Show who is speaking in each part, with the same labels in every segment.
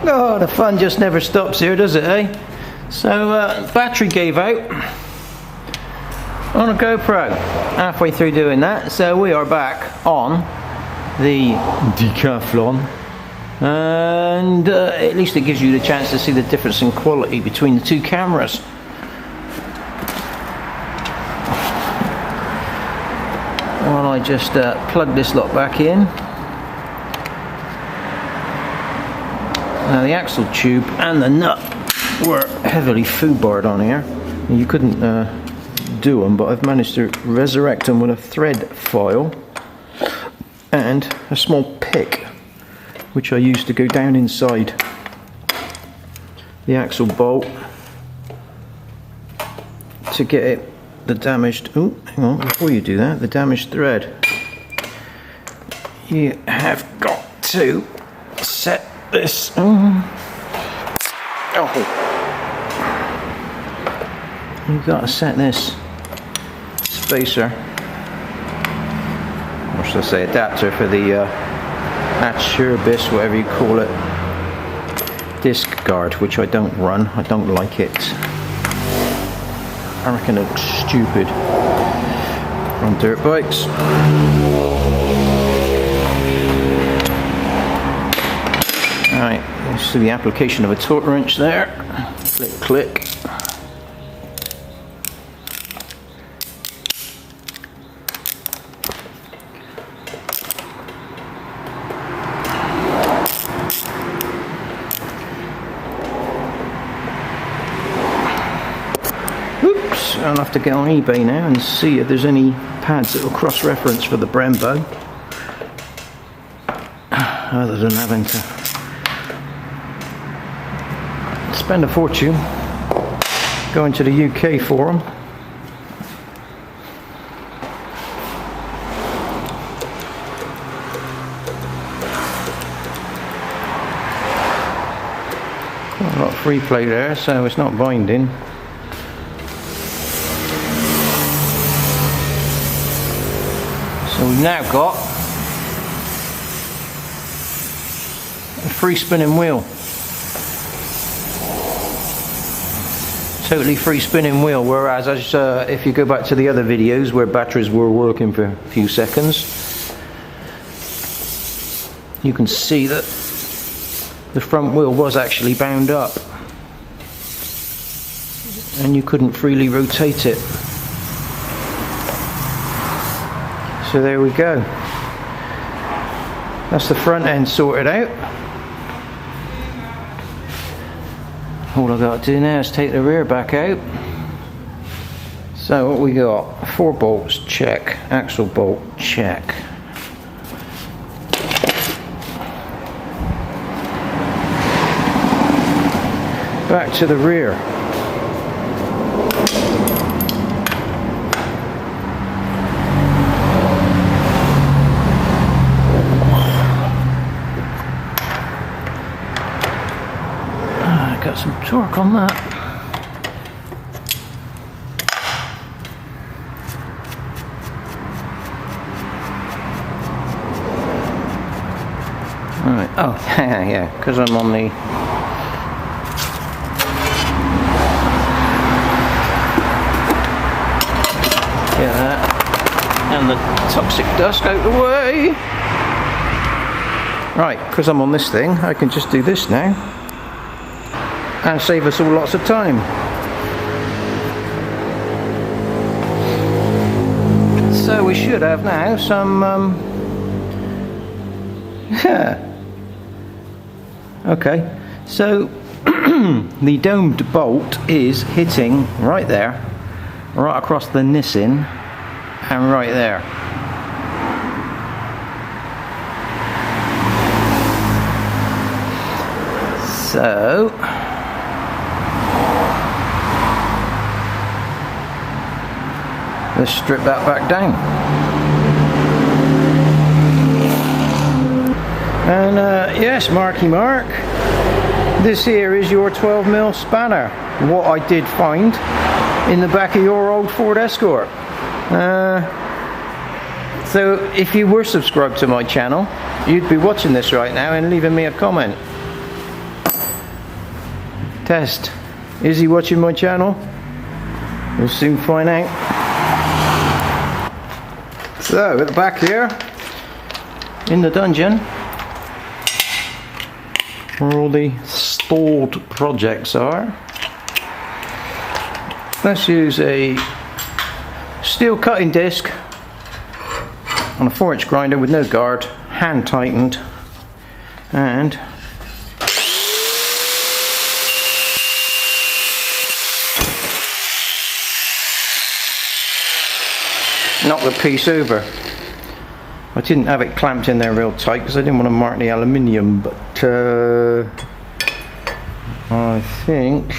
Speaker 1: Oh, the fun just never stops here, does it, eh? So, battery gave out on a GoPro halfway through doing that, so we are back on the Decathlon, and at least it gives you the chance to see the difference in quality between the two cameras. While I just plug this lot back in. Now the axle tube and the nut were heavily foobarred on here. You couldn't do them, but I've managed to resurrect them with a thread file and a small pick, which I used to go down inside the axle bolt to get it the damaged. Oh, hang on! Before you do that, the damaged thread. You have got to set this. You've got to set this spacer, or should I say adapter, for the Aturbis, whatever you call it, disc guard, which I don't run. I don't like it. I reckon it looks stupid on dirt bikes. Alright, let's do the application of a torque wrench there. Click, click. Oops, I'll have to get on eBay now and see if there's any pads that will cross-reference for the Brembo, other than having to spend a fortune going to the UK for them. Quite a lot of free play there, so it's not binding. So we've now got a free spinning wheel. Totally free spinning wheel, whereas if you go back to the other videos where batteries were working for a few seconds, you can see that the front wheel was actually bound up and you couldn't freely rotate it. So there we go. That's the front end sorted out. All I've got to do now is take the rear back out. So what we got? 4 bolts, check. Axle bolt, check. Back to the rear. Got some torque on that. Alright, oh yeah, because I'm on the get that and the toxic dust out the way. Right, because I'm on this thing, I can just do this now and save us all lots of time. So we should have now some okay, so the domed bolt is hitting right there, right across the Nissan, and right there. So let's strip that back down. And yes, Marky Mark, this here is your 12mm spanner. What I did find in the back of your old Ford Escort. So if you were subscribed to my channel, you'd be watching this right now and leaving me a comment. Test. Is he watching my channel? We'll soon find out. So, at the back here, in the dungeon, where all the stored projects are, let's use a steel cutting disc on a 4-inch grinder with no guard, hand tightened, and knock the piece over. I didn't have it clamped in there real tight because I didn't want to mark the aluminium, but I think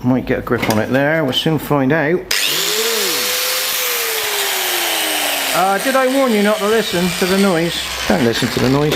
Speaker 1: might get a grip on it there. We'll soon find out. Did I warn you not to listen to the noise? Don't listen to the noise.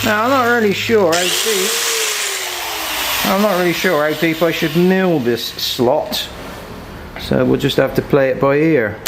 Speaker 1: Now I'm not really sure how deep. I should mill this slot, so we'll just have to play it by ear.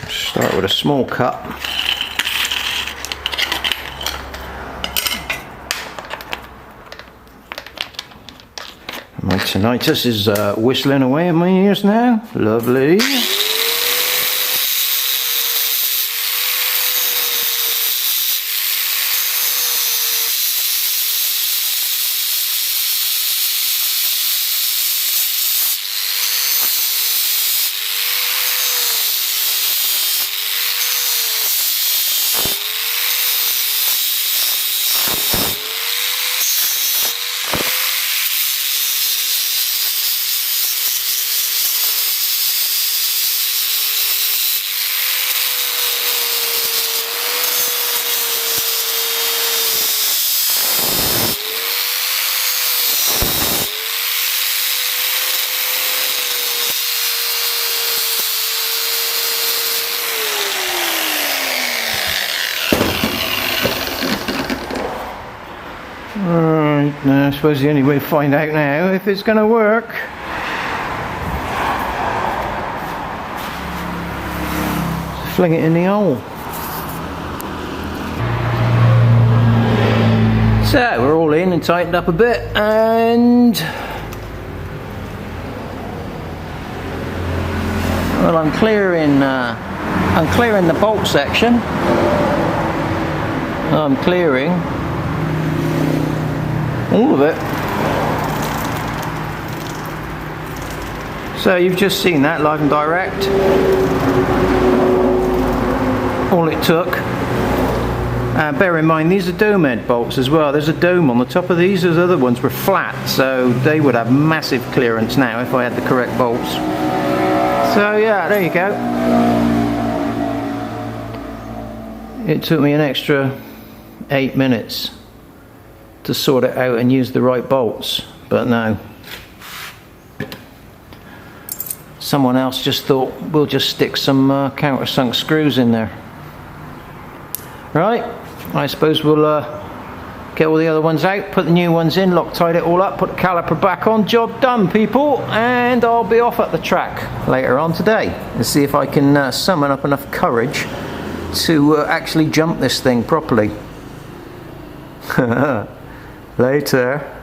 Speaker 1: Start with a small cut. My tinnitus is whistling away in my ears now. Lovely. Alright, now I suppose the only way to find out now if it's going to work is to fling it in the hole. So we're all in and tightened up a bit, and well, I'm clearing the bolt section. I'm clearing all of it. So you've just seen that live and direct. All it took. Bear in mind these are dome head bolts as well. There's a dome on the top of these. Those other ones were flat, so they would have massive clearance now if I had the correct bolts. So yeah, there you go. It took me an extra 8 minutes to sort it out and use the right bolts, but no. Someone else just thought we'll just stick some countersunk screws in there. Right, I suppose we'll get all the other ones out, put the new ones in, Loctite it all up, put the caliper back on. Job done, people, and I'll be off at the track later on today and see if I can summon up enough courage to actually jump this thing properly. Later.